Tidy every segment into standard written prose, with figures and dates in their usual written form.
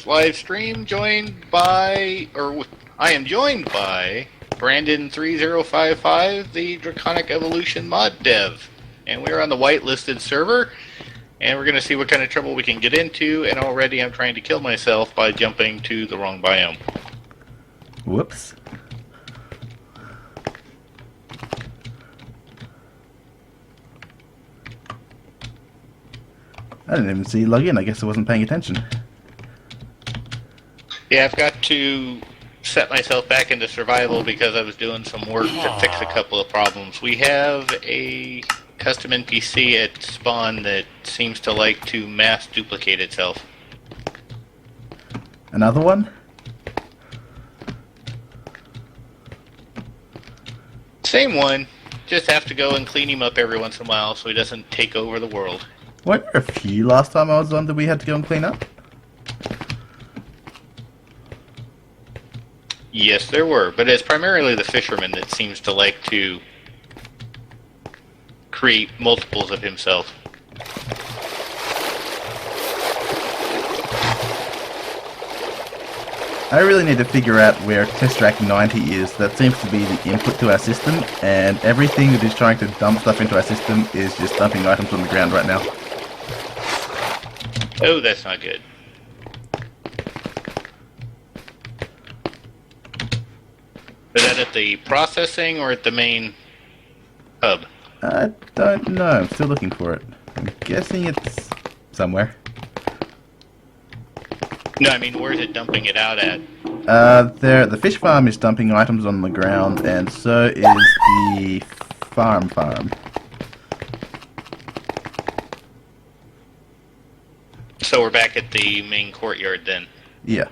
this live stream I am joined by Brandon3055, the Draconic Evolution mod dev. And we're on the whitelisted server, and we're going to see what kind of trouble we can get into, and already I'm trying to kill myself by jumping to the wrong biome. Whoops. I didn't even see you log in. I guess I wasn't paying attention. Yeah, I've got to set myself back into survival because I was doing some work to fix a couple of problems. We have a custom NPC at spawn that seems to like to mass duplicate itself. Another one? Same one, just have to go and clean him up every once in a while so he doesn't take over the world. Weren't there a few last time I was on that we had to go and clean up? Yes, there were, but it's primarily the fisherman that seems to like to create multiples of himself. I really need to figure out where Tesseract 90 is. That seems to be the input to our system, and everything that is trying to dump stuff into our system is just dumping items on the ground right now. Oh, that's not good. Is that at the processing or at the main hub? I don't know. I'm still looking for it. I'm guessing it's somewhere. No, I mean, where's it dumping it out at? The fish farm is dumping items on the ground, and so is the farm. So we're back at the main courtyard then. Yeah.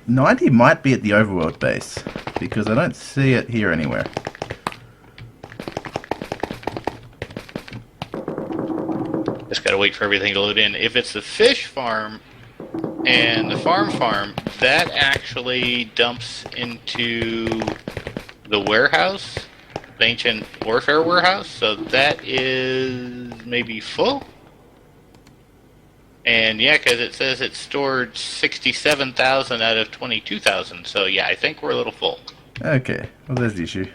90 might be at the overworld base, because I don't see it here anywhere. Just gotta wait for everything to load in. If it's the fish farm and the farm, that actually dumps into the warehouse, the ancient warfare warehouse, so that is maybe full? And yeah, because it says it stored 67,000 out of 22,000, so yeah, I think we're a little full. Okay, well there's the issue.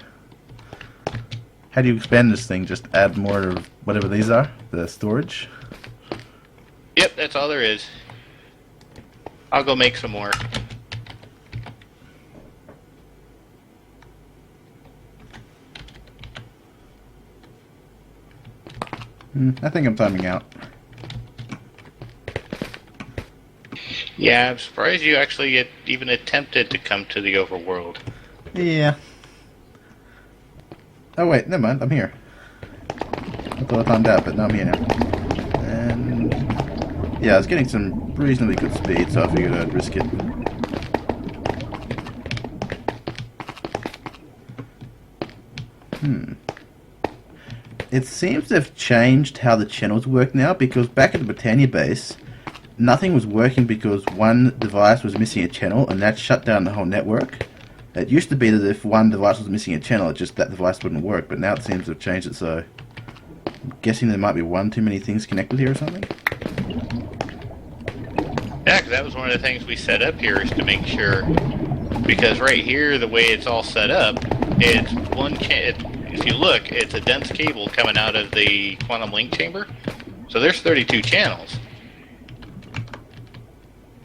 How do you expand this thing? Just add more of whatever these are? The storage? Yep, that's all there is. I'll go make some more. I think I'm timing out. Yeah, I'm surprised you actually even attempted to come to the overworld. Yeah. Oh wait, never mind, I'm here. I thought I timed out, but no, I'm here now. And yeah, I was getting some reasonably good speed, so I figured I'd risk it. It seems to have changed how the channels work now, because back at the Britannia base, nothing was working because one device was missing a channel, and that shut down the whole network. It used to be that if one device was missing a channel, that device wouldn't work, but now it seems to have changed it, so I'm guessing there might be one too many things connected here or something? Yeah, because that was one of the things we set up here, is to make sure, because right here, the way it's all set up, it's one if you look, it's a dense cable coming out of the quantum link chamber, so there's 32 channels.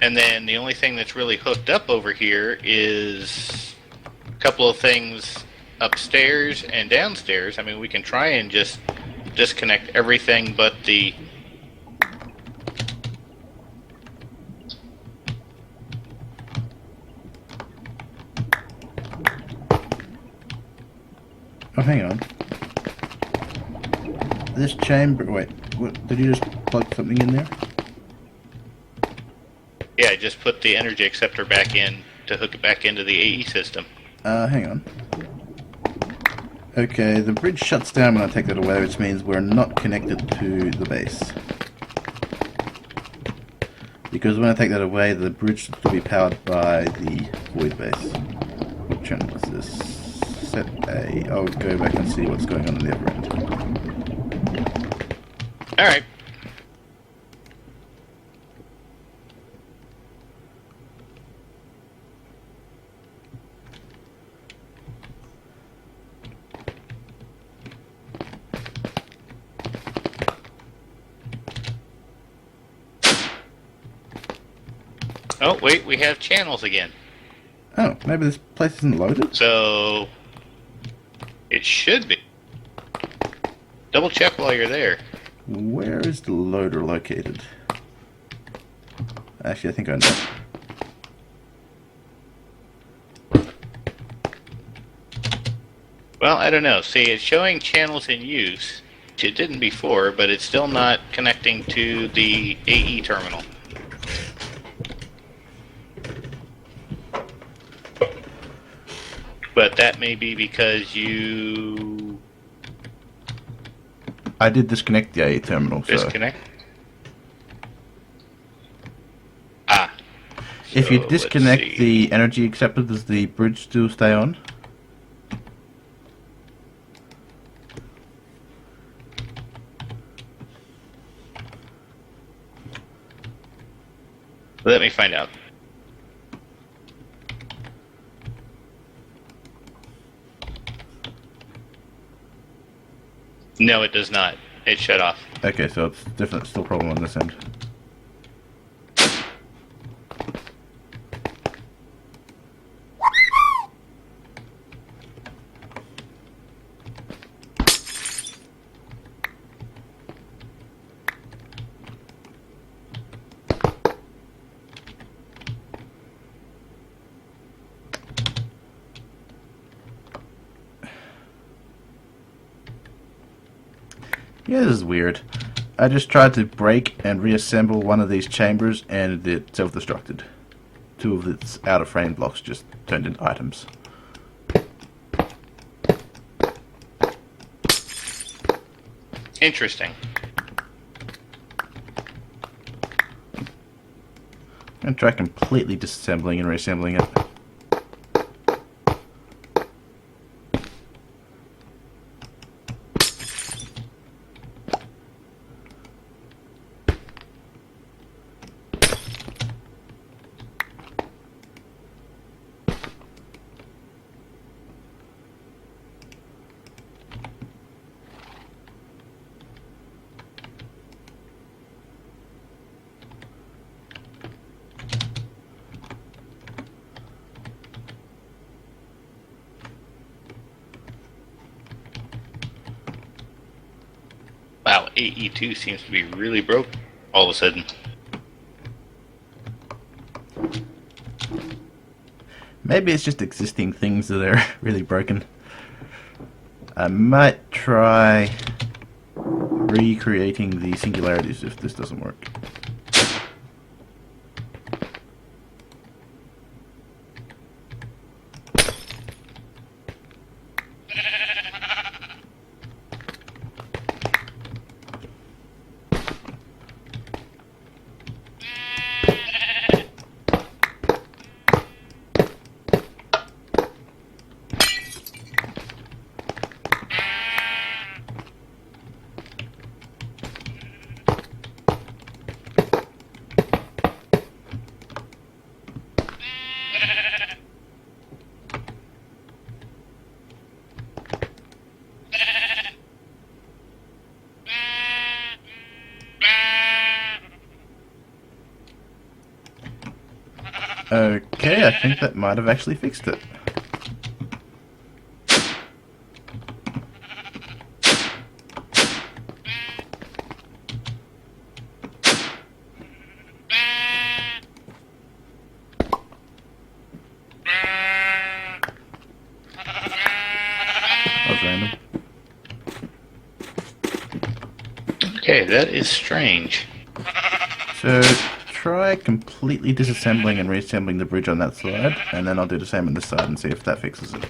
And then the only thing that's really hooked up over here is a couple of things upstairs and downstairs. I mean, we can try and just disconnect everything but the... Oh, hang on. This chamber... Wait, what, did you just plug something in there? Yeah, I just put the energy acceptor back in to hook it back into the AE system. Hang on. Okay, the bridge shuts down when I take that away, which means we're not connected to the base. Because when I take that away, the bridge will be powered by the void base. What channel is this? Set A. I'll go back and see what's going on in the other end. Alright. Oh, wait, we have channels again. Oh, maybe this place isn't loaded? So, it should be. Double check while you're there. Where is the loader located? Actually, I think I know. Well, I don't know. See, it's showing channels in use. It didn't before, but it's still not connecting to the AE terminal. But that may be because you I did disconnect the AE terminal, so... disconnect. Ah. If you So, disconnect let's see. the energy acceptor, does the bridge still stay on? Let me find out. No, it does not. It shut off. Okay, so it's definitely still a problem on this end. Yeah, this is weird. I just tried to break and reassemble one of these chambers and it self-destructed. Two of its out-of-frame blocks just turned into items. Interesting. I'm going to try completely disassembling and reassembling it. Wow, AE2 seems to be really broke all of a sudden. Maybe it's just existing things that are really broken. I might try recreating the singularities if this doesn't work. Okay, I think that might have actually fixed it. That was random. Okay, that is strange. So, try completely disassembling and reassembling the bridge on that side, and then I'll do the same on this side and see if that fixes it.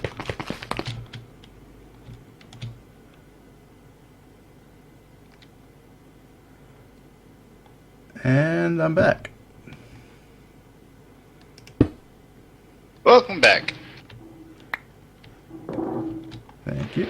And I'm back. Welcome back. Thank you.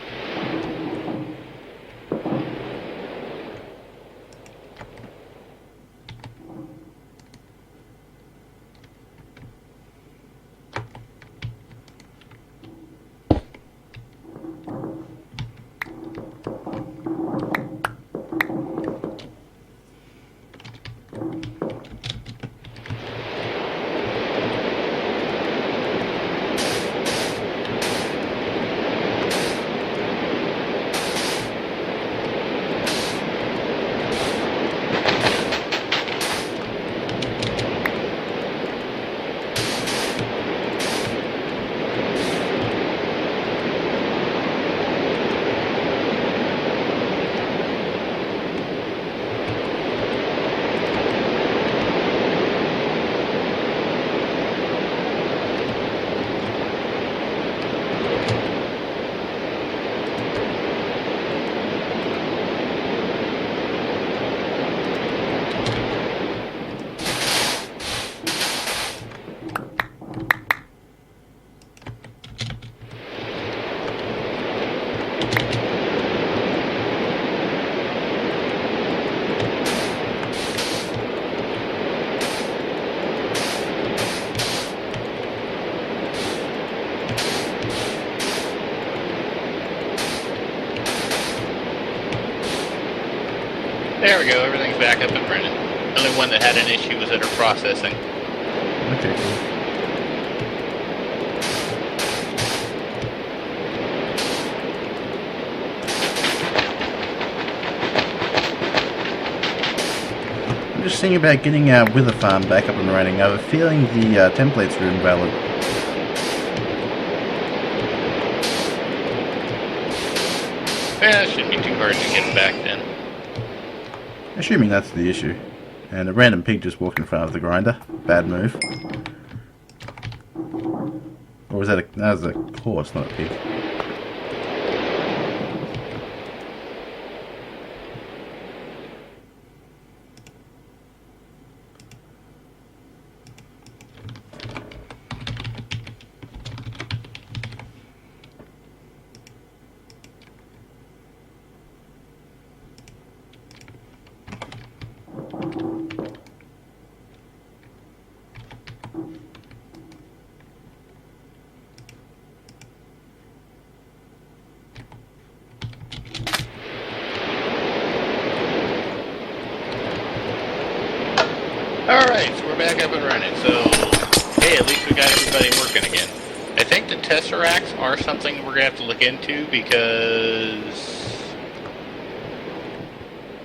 There we go, everything's back up and running. The only one that had an issue was at her processing. Okay, cool. I'm just thinking about getting our wither farm back up and running. I have a feeling the templates are invalid. Yeah, it shouldn't be too hard to get them back then. Assuming that's the issue. And a random pig just walked in front of the grinder. Bad move. Or was that a... that was a horse, not a pig. Alright, so we're back up and running. So, hey, at least we got everybody working again. I think the Tesseracts are something we're going to have to look into because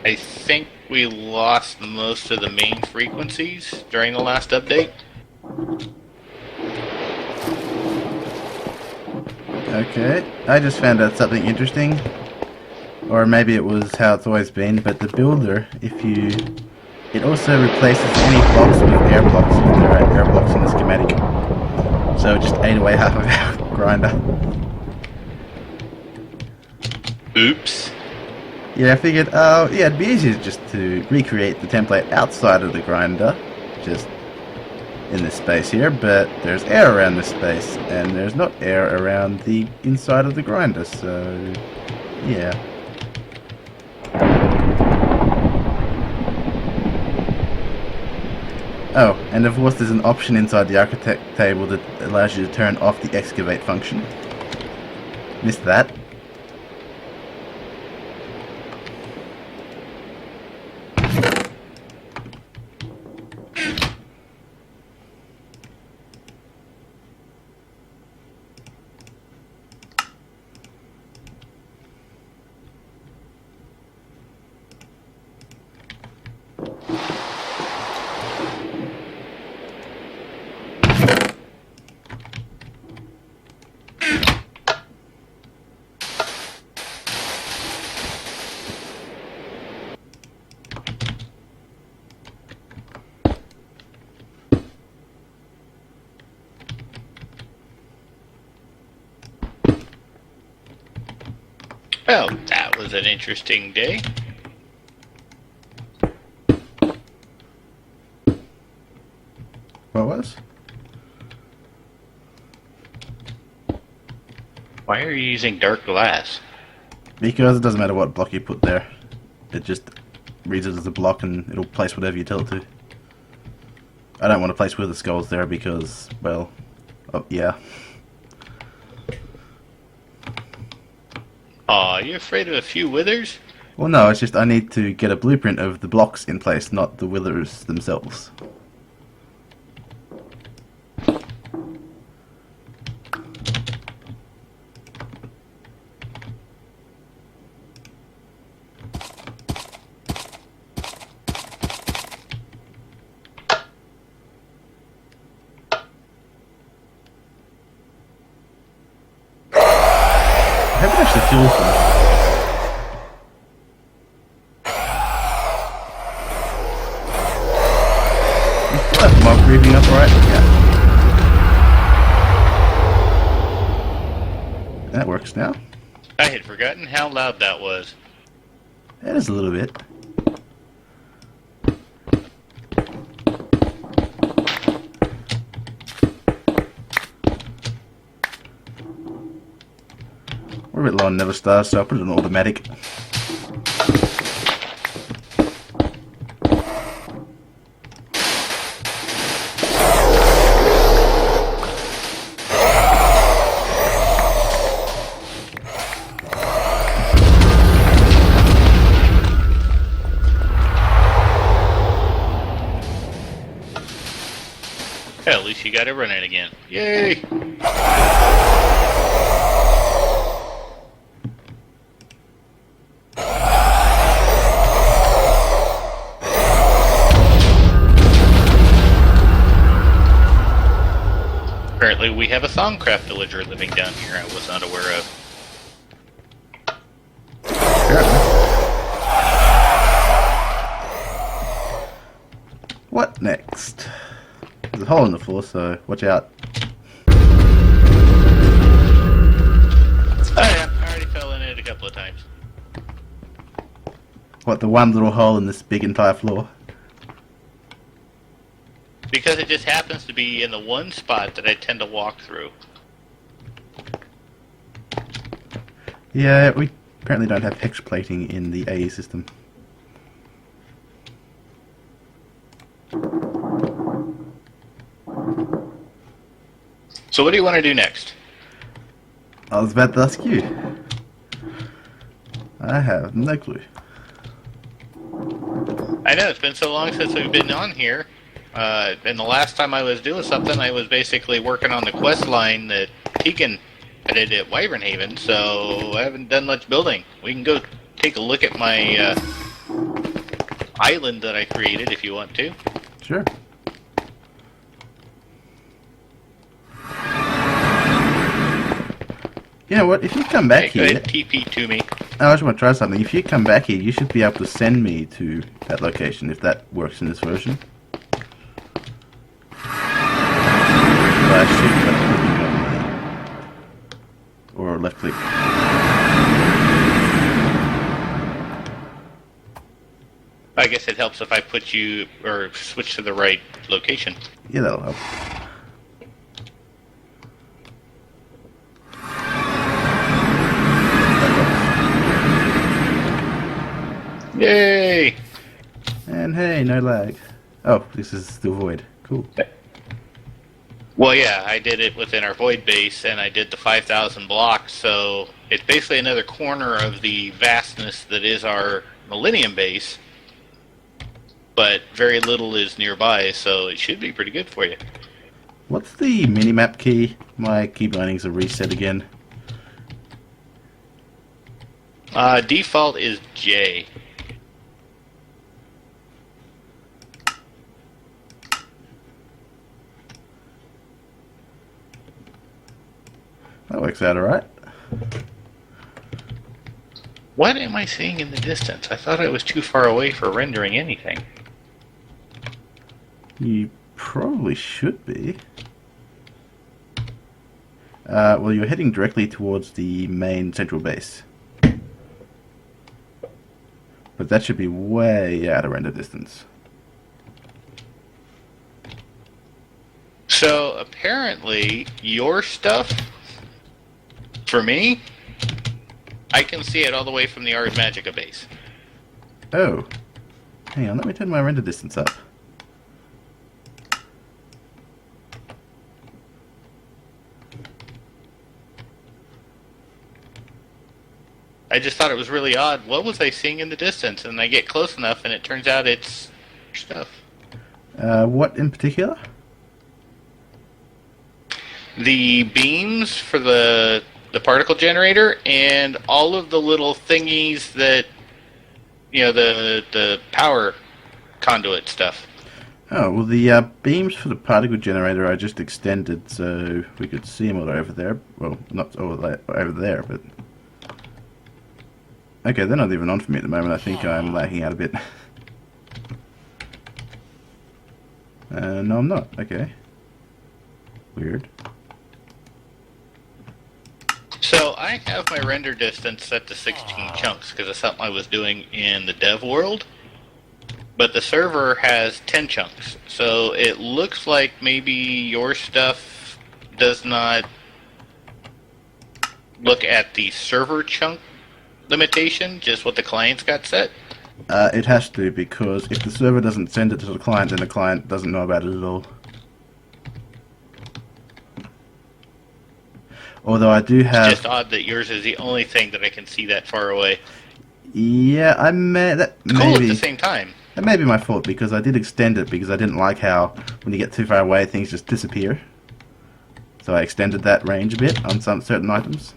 I think we lost most of the main frequencies during the last update. Okay, I just found out something interesting. Or maybe it was how it's always been, but the builder, if you... it also replaces any blocks with air blocks if there are air blocks in the schematic. So it just ate away half of our grinder. Oops. Yeah, I figured, yeah, it'd be easier just to recreate the template outside of the grinder, just in this space here, but there's air around this space, and there's not air around the inside of the grinder, so yeah. Oh, and of course there's an option inside the architect table that allows you to turn off the excavate function. Missed that. Well, that was an interesting day. What was? Why are you using dark glass? Because it doesn't matter what block you put there. It just reads it as a block and it'll place whatever you tell it to. I don't want to place wither skulls there because, well, oh, yeah. Aw, you afraid of a few withers? Well, no, it's just I need to get a blueprint of the blocks in place, not the withers themselves. I haven't actually killed them. Is that mob breathing up right? Yeah. That works now. I had forgotten how loud that was. That is a little bit. We're a bit low on Never Stars, so I'll put it on automatic. Hell, at least you got it running again. Yay! Apparently we have a Thaumcraft villager living down here I was not aware of. What next? There's a hole in the floor, so watch out. Oh yeah, I already fell in it a couple of times. What, the one little hole in this big entire floor? Because it just happens to be in the one spot that I tend to walk through. Yeah, we apparently don't have hex plating in the AE system. So what do you want to do next? I was about to ask you. I have no clue. I know, it's been so long since we've been on here. And the last time I was doing something, I was basically working on the quest line that Tegan did at Wyvern Haven, so I haven't done much building. We can go take a look at my island that I created if you want to. Sure. You know what, if you come back Hey, go here... ahead, TP to me. I just want to try something. If you come back here, you should be able to send me to that location, if that works in this version. Right shift, left click only. Or left click. I guess it helps if I put you, or switch to the right location. Yeah, that'll help. Yay! And hey, no lag. Oh, this is still void. Cool. Well, yeah, I did it within our void base, and I did the 5,000 blocks, so it's basically another corner of the vastness that is our Millennium base, but very little is nearby, so it should be pretty good for you. What's the minimap key? My key bindings are reset again. Default is J. That works out alright. What am I seeing in the distance? I thought I was too far away for rendering anything. You probably should be. Well, you're heading directly towards the main central base. But that should be way out of render distance. So, apparently, your stuff, for me, I can see it all the way from the Ars Magica base. Oh. Hang on, let me turn my render distance up. I just thought it was really odd. What was I seeing in the distance? And I get close enough, and it turns out it's stuff. What in particular? The beams for the particle generator, and all of the little thingies that, you know, the power conduit stuff. Oh, well, the beams for the particle generator I just extended so we could see them all over there. Well, not over there, but... Okay, they're not even on for me at the moment. I think I'm lagging out a bit. No, I'm not. Okay. Weird. So I have my render distance set to 16 chunks because it's something I was doing in the dev world. But the server has 10 chunks. So it looks like maybe your stuff does not look at the server chunk limitation, just what the client's got set. It has to, because if the server doesn't send it to the client, then the client doesn't know about it at all. Although I do have... It's just odd that yours is the only thing that I can see that far away. Yeah, I may... That Cool maybe... at the same time. That may be my fault because I did extend it because I didn't like how when you get too far away things just disappear. So I extended that range a bit on some certain items.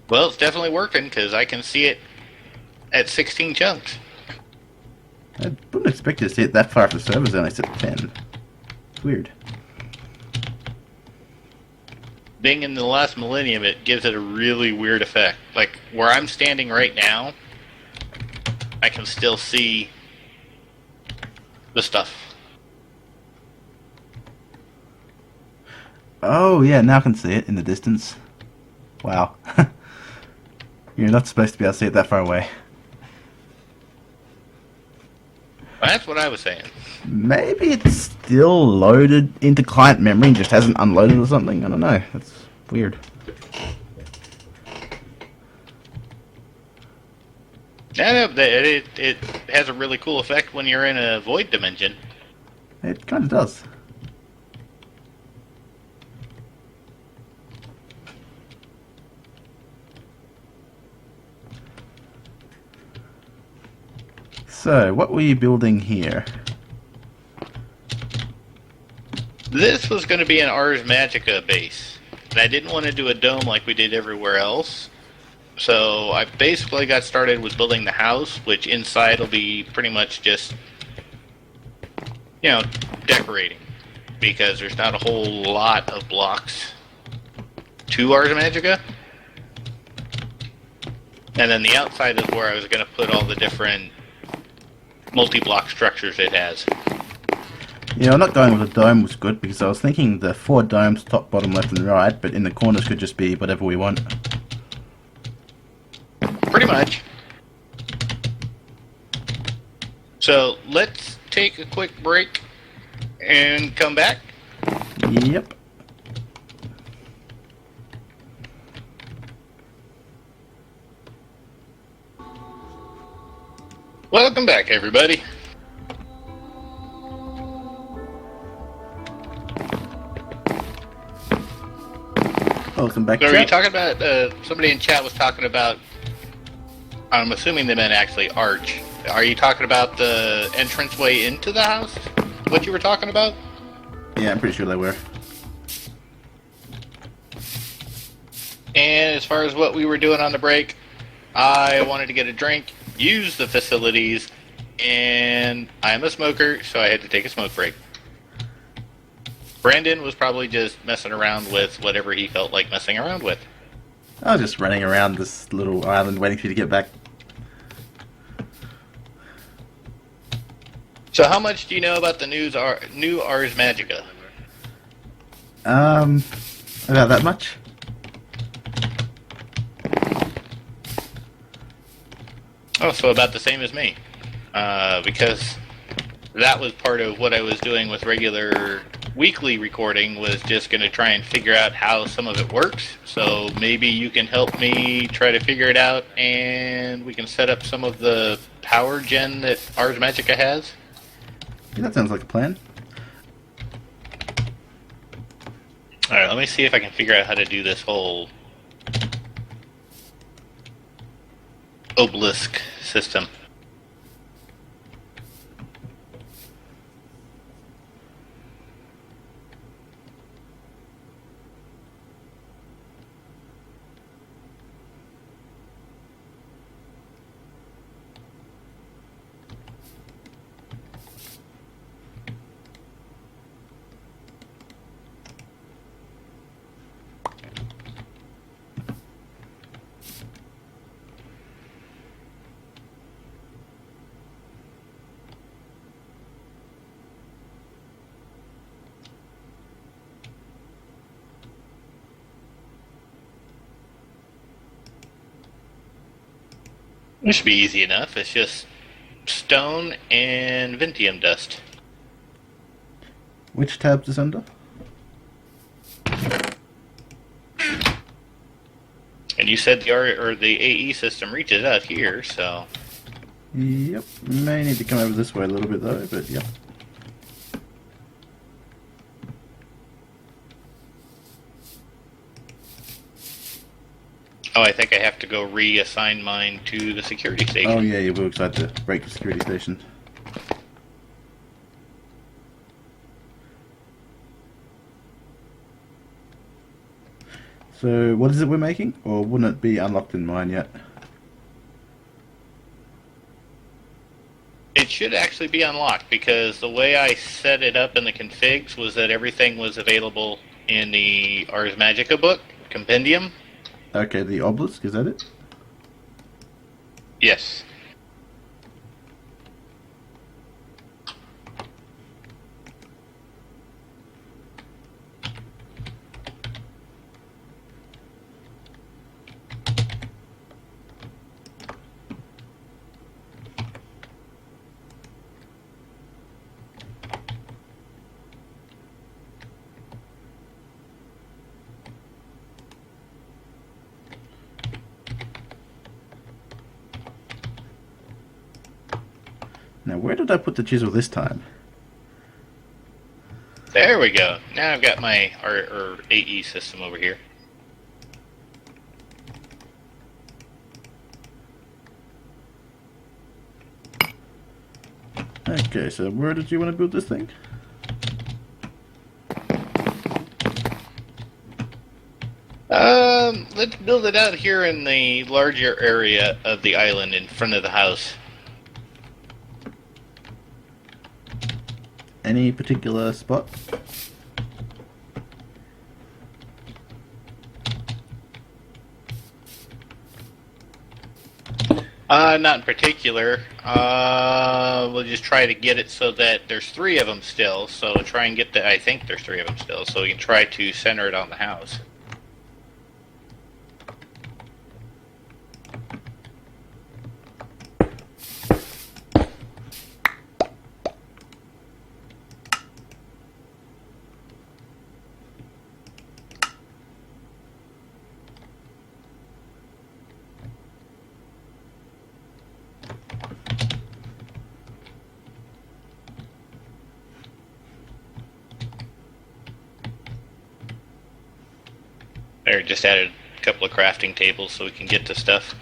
Well, it's definitely working because I can see it at 16 chunks. I wouldn't expect you to see it that far if the server's only set to 10. It's weird. Being in the last millennium, it gives it a really weird effect. Like, where I'm standing right now, I can still see the stuff. Oh, yeah, now I can see it in the distance. Wow. You're not supposed to be able to see it that far away. Well, that's what I was saying. Maybe it's still loaded into client memory and just hasn't unloaded or something. I don't know. That's weird. Yeah, no, it has a really cool effect when you're in a void dimension. It kind of does. So, what were you building here? This was going to be an Ars Magica base, and I didn't want to do a dome like we did everywhere else. So I basically got started with building the house, which inside will be pretty much just, decorating, because there's not a whole lot of blocks to Ars Magica. And then the outside is where I was going to put all the different multi-block structures it has. Yeah, I'm not going with a dome was good because I was thinking the 4 domes, top, bottom, left and right, but in the corners could just be whatever we want. Pretty much. So let's take a quick break and come back. Yep. Welcome back, everybody. Welcome back, So are you chat. talking about, somebody in chat was talking about, I'm assuming they meant actually arch. Are you talking about the entranceway into the house? What you were talking about? Yeah, I'm pretty sure they were. And as far as what we were doing on the break, I wanted to get a drink, use the facilities, and I'm a smoker, so I had to take a smoke break. Brandon was probably just messing around with whatever he felt like messing around with. I was just running around this little island waiting for you to get back. So how much do you know about the new Ars Magica? About that much? Oh, so about the same as me. Because that was part of what I was doing with regular weekly recording, was just going to try and figure out how some of it works. So maybe you can help me try to figure it out, and we can set up some of the power gen that Ars Magica has. Yeah, that sounds like a plan. Alright, let me see if I can figure out how to do this whole obelisk system. This should be easy enough. It's just stone and Ventium dust. Which tabs is under? And you said the AE system reaches out here, so Yep. May need to come over this way a little bit though, but yep. Oh, I think I have to go reassign mine to the security station. Oh yeah, you will decide to break the security station. So, what is it we're making? Or wouldn't it be unlocked in mine yet? It should actually be unlocked because the way I set it up in the configs was that everything was available in the Ars Magica book, compendium. Okay, the obelisk, is that it? Yes. Now, where did I put the chisel this time? There we go. Now I've got my AE system over here. Okay, so where did you want to build this thing? Let's build it out here in the larger area of the island in front of the house. Any particular spot? Not in particular. We'll just try to get it so that there's three of them still. So try and get the. I think there's three of them still. So we can try to center it on the house. There, just added a couple of crafting tables so we can get to stuff.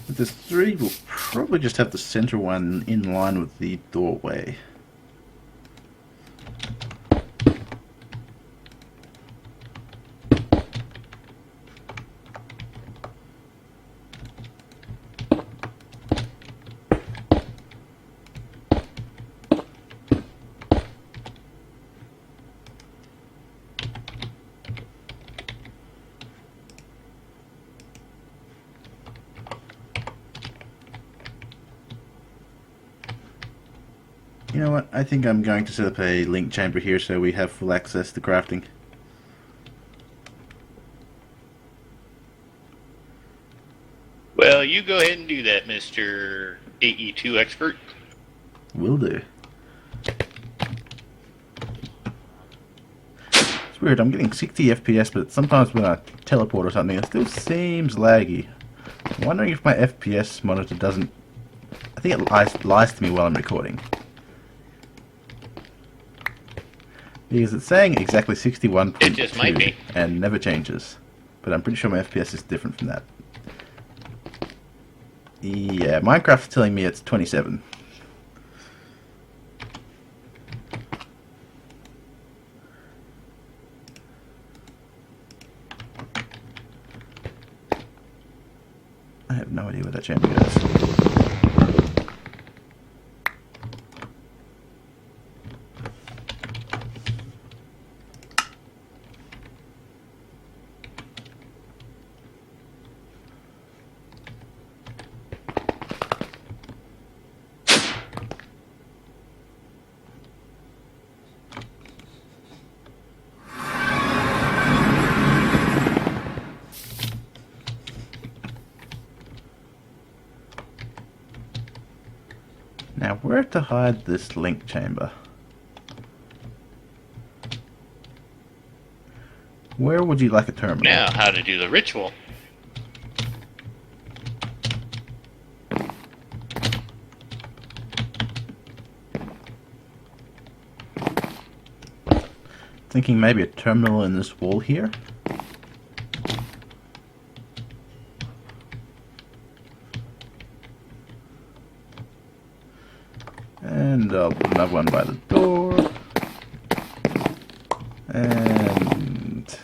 With this three, we'll probably just have the center one in line with the doorway. You know what? I think I'm going to set up a link chamber here so we have full access to crafting. Well, you go ahead and do that, Mr. AE2 expert. Will do. It's weird, I'm getting 60 FPS, but sometimes when I teleport or something, it still seems laggy. I'm wondering if my FPS monitor doesn't... I think it lies to me while I'm recording. Because it's saying exactly 61.2 It just might be. and never changes. But I'm pretty sure my FPS is different from that. Yeah, Minecraft's telling me it's 27. I have no idea where that chamber goes. Now, where to hide this link chamber? Where would you like a terminal? Now, how to do the ritual. Thinking maybe a terminal in this wall here. And I'll put another one by the door. And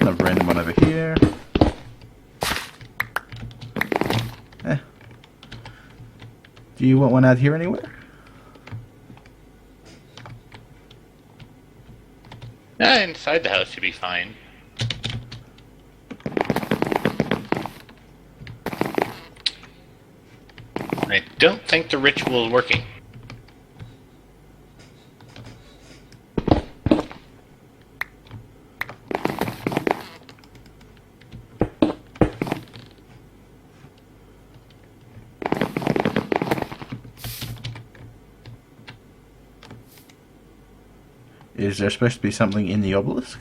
another random one over here. Do you want one out here anywhere? Inside the house should be fine. I don't think the ritual is working. Is there supposed to be something in the obelisk?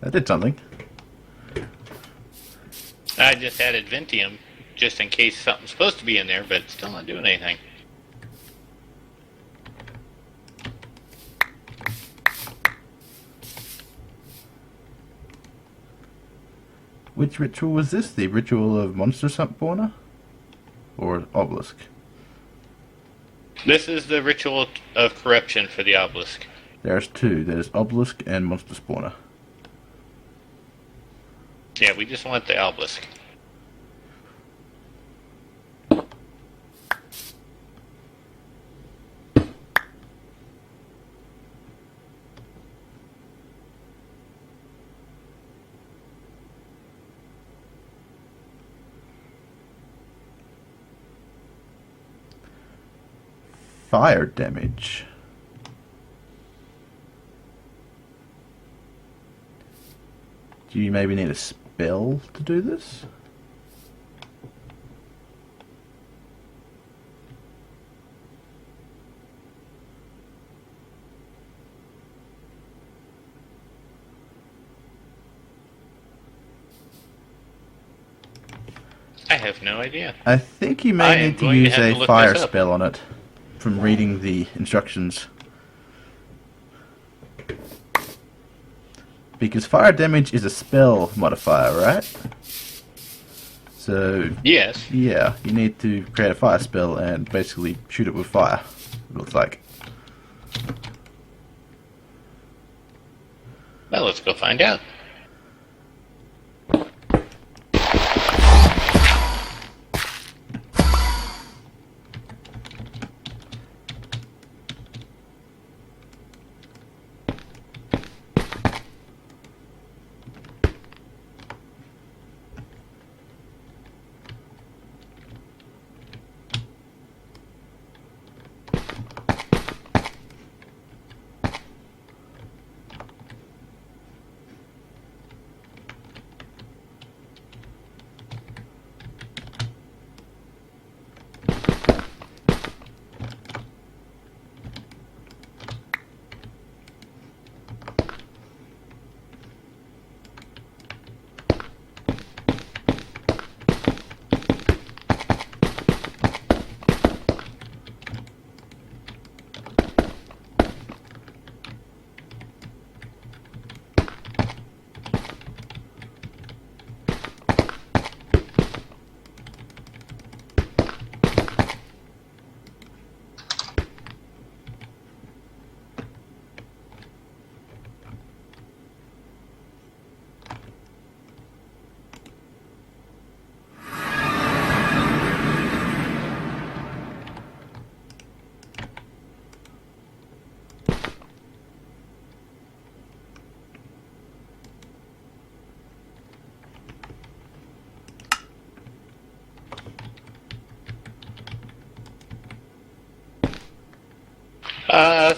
That did something. I just added Ventium, just in case something's supposed to be in there, but it's still not doing anything. Which ritual was this? The ritual of monster spawner? Or obelisk? This is the ritual of corruption for the obelisk. There's two. There's obelisk and monster spawner. Yeah, we just want the obelisk. Fire damage. Do you maybe need a spell to do this? I have no idea. I think you may need to use a fire spell on it from reading the instructions. Because fire damage is a spell modifier, right? So, yes. Yeah, you need to create a fire spell and basically shoot it with fire, it looks like. Well, let's go find out.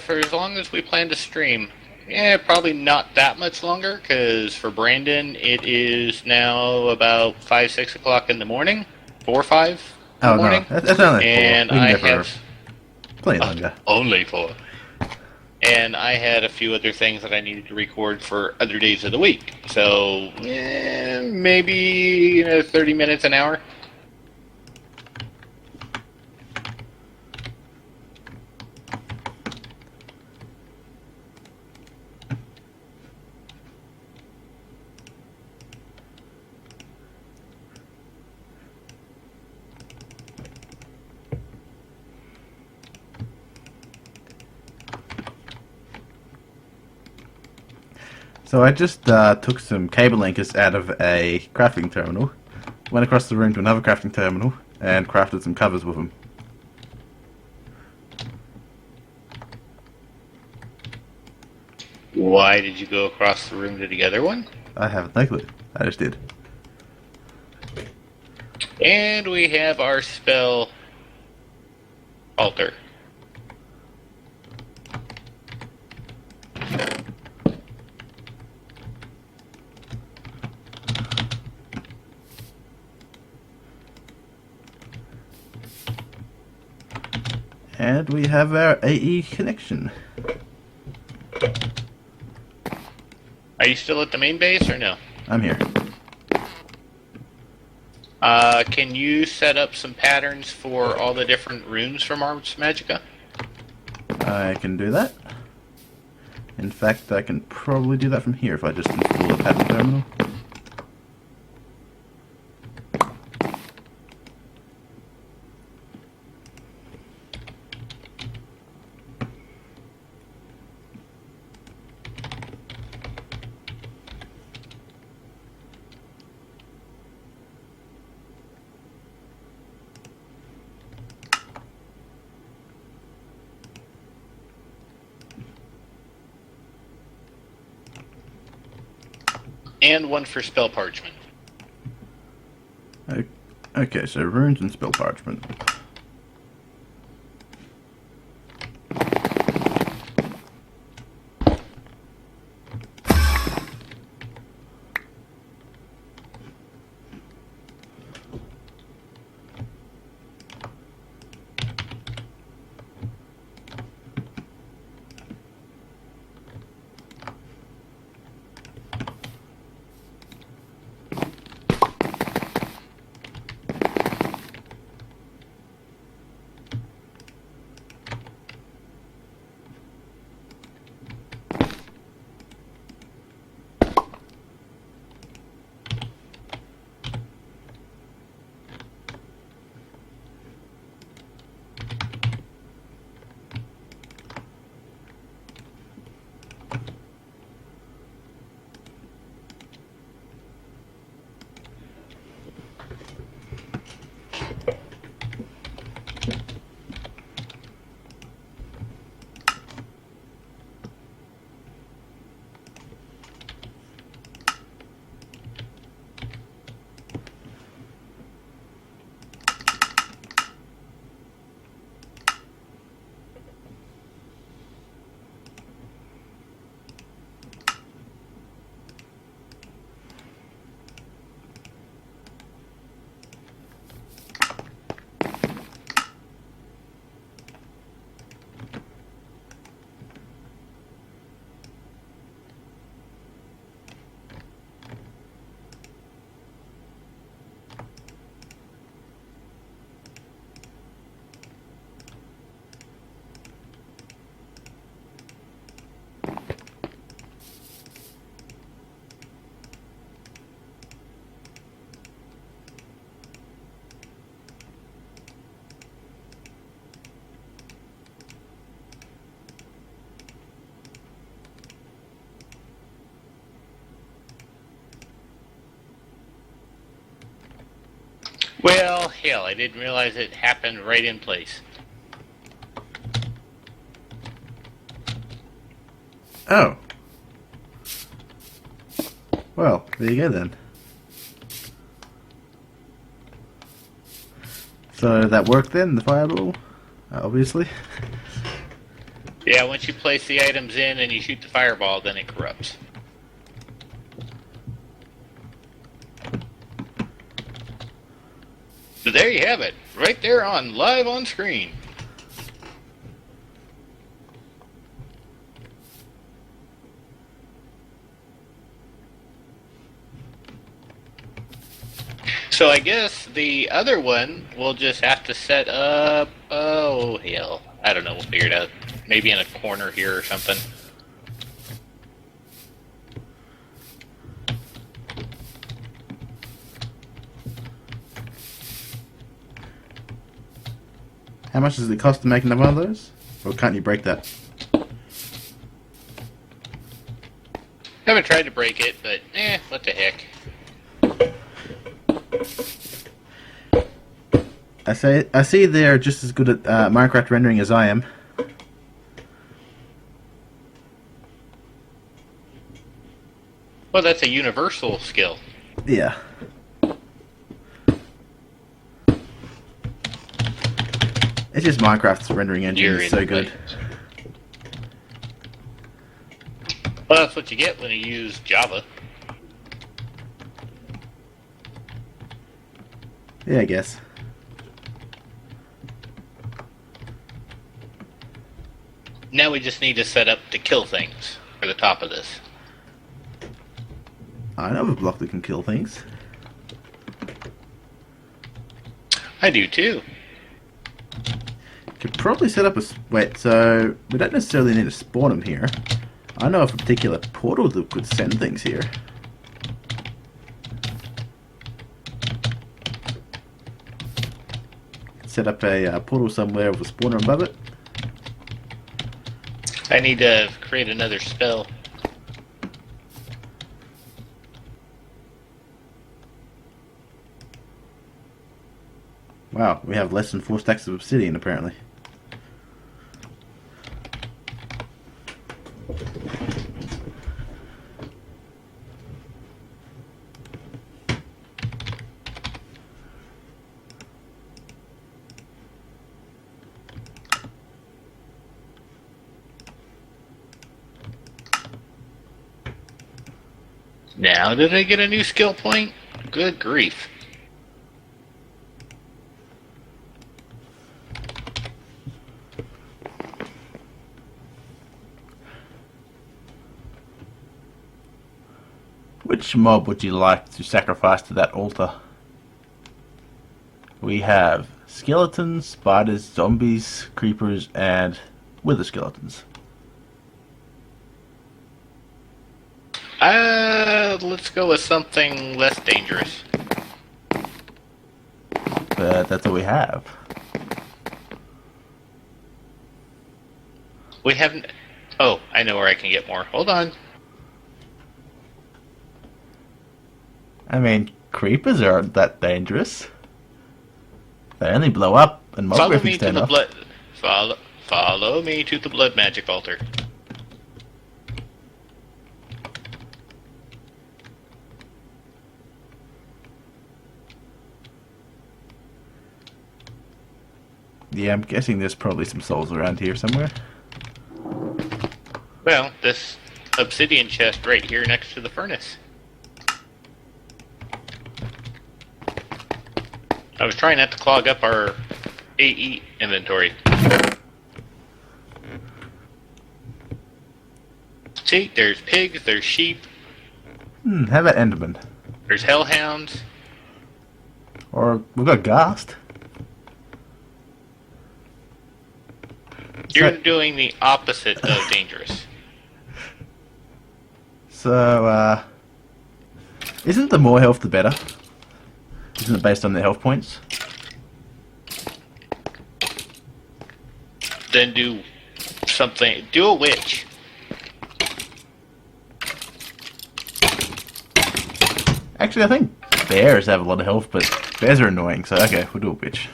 For as long as we plan to stream. Yeah, probably not that much longer, because for Brandon, it is now about 5, 6 o'clock in the morning. 4 or 5 in the morning. No, that's only and 4. I have... plenty longer. Only 4. And I had a few other things that I needed to record for other days of the week. So, maybe 30 minutes, an hour. So I just took some cable linkers out of a crafting terminal, went across the room to another crafting terminal, and crafted some covers with them. Why did you go across the room to the other one? I haven't no clue. I just did. And we have our spell altar. And we have our AE connection. Are you still at the main base or no? I'm here. Can you set up some patterns for all the different runes from Ars Magica? I can do that. In fact, I can probably do that from here if I just install the pattern terminal. And one for spell parchment. Okay, so runes and spell parchment. Well, hell, I didn't realize it happened right in place. Oh. Well, there you go then. So that worked then, the fireball? Obviously. Yeah, once you place the items in and you shoot the fireball, then it corrupts. So there you have it, right there live on screen. So I guess the other one we'll just have to set up. Oh hell, I don't know. We'll figure it out. Maybe in a corner here or something. How much does it cost to make another one of those? Or can't you break that? Haven't tried to break it, but what the heck. I see they're just as good at Minecraft rendering as I am. Well, that's a universal skill. Yeah. It's just Minecraft's rendering engine is so good. Well, that's what you get when you use Java. Yeah, I guess. Now we just need to set up to kill things for the top of this. I know of a block that can kill things. I do too. Could probably set up a... Wait, so we don't necessarily need to spawn them here. I know of a particular portal that could send things here. Set up a portal somewhere with a spawner above it. I need to create another spell. Wow, we have less than 4 stacks of obsidian apparently. Now did I get a new skill point? Good grief. Which mob would you like to sacrifice to that altar? We have skeletons, spiders, zombies, creepers, and wither skeletons. Let's go with something less dangerous. But that's what we have. We haven't... Oh, I know where I can get more. Hold on. I mean, creepers aren't that dangerous. They only blow up and mob Follow me graphics to turn the off. blood... Follow me to the blood magic altar. Yeah, I'm guessing there's probably some souls around here somewhere. Well, this obsidian chest right here next to the furnace. I was trying not to clog up our AE inventory. See, there's pigs, there's sheep, How about Enderman? there's hellhounds. Or we've got Ghast. You're doing the opposite of dangerous. So, isn't the more health the better? Isn't it based on their health points? Then do something. Do a witch. Actually, I think bears have a lot of health, but bears are annoying, so okay, we'll do a witch.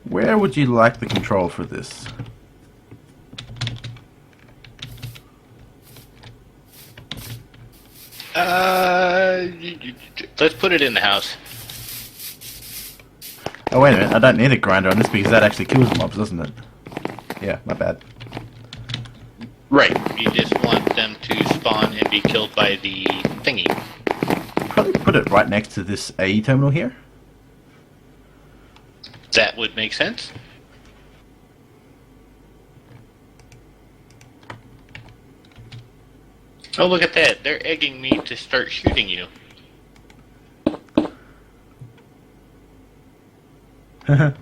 Where would you like the control for this? Let's put it in the house. Oh wait a minute, I don't need a grinder on this because that actually kills mobs, doesn't it? Yeah, my bad. Right. You just want them to spawn and be killed by the thingy. probably put it right next to this AE terminal here. That would make sense. Oh, look at that. They're egging me to start shooting you. I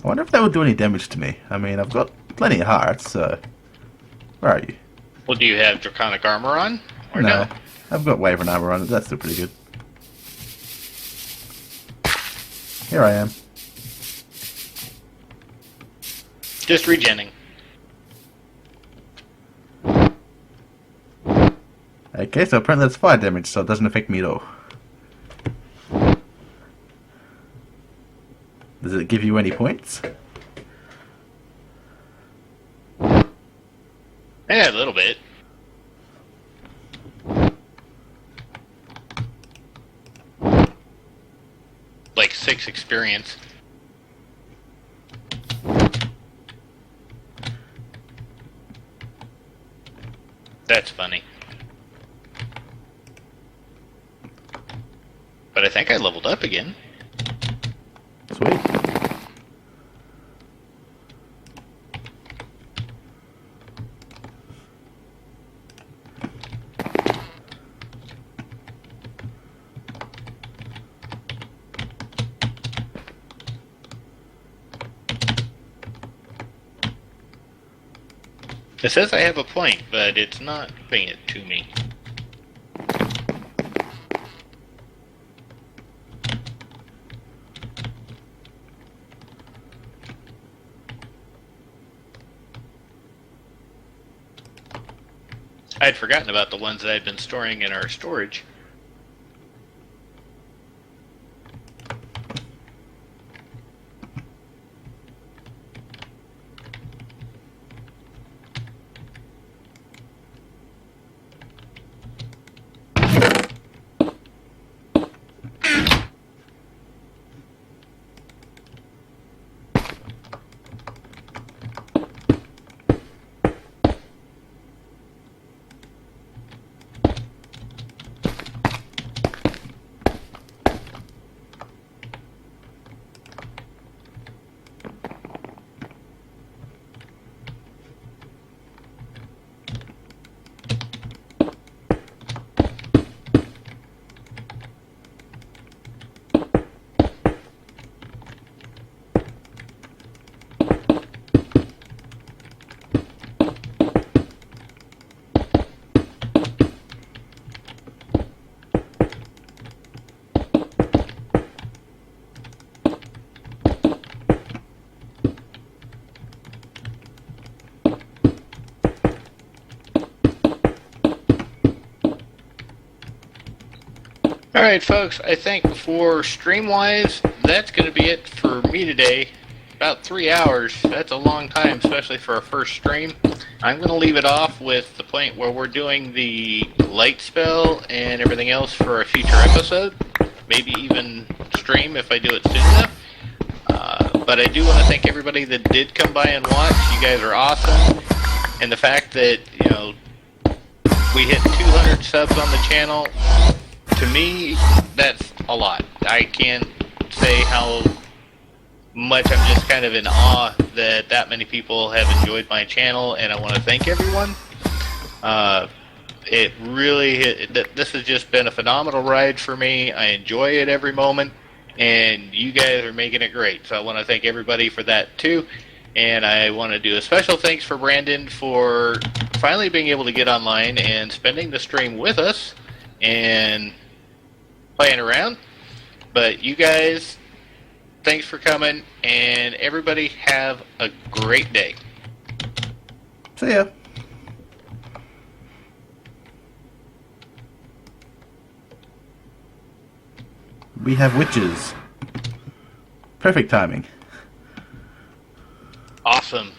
wonder if that would do any damage to me. I mean, I've got plenty of hearts, so... Where are you? Well, do you have draconic armor on? Or no? I've got Wyvern armor on it. That's still pretty good. Here I am. Just regenning. Okay, so apparently that's fire damage, so it doesn't affect me at all. Does it give you any points? Yeah, a little bit. Like 6 experience. That's funny. But I think I leveled up again. Sweet. It says I have a point, but it's not giving it to me. I had forgotten about the ones that I'd been storing in our storage. Alright folks, I think for stream-wise, that's going to be it for me today. About 3 hours, that's a long time, especially for a first stream. I'm going to leave it off with the point where we're doing the light spell and everything else for a future episode. Maybe even stream if I do it soon enough. But I do want to thank everybody that did come by and watch. You guys are awesome. And the fact that, you know, we hit 200 subs on the channel, to me, that's a lot. I can't say how much I'm just kind of in awe that many people have enjoyed my channel, and I want to thank everyone. It really, this has just been a phenomenal ride for me. I enjoy it every moment, and you guys are making it great. So I want to thank everybody for that too. And I want to do a special thanks for Brandon for finally being able to get online and spending the stream with us and playing around. But you guys, thanks for coming, and everybody have a great day. See ya. We have witches. Perfect timing. Awesome.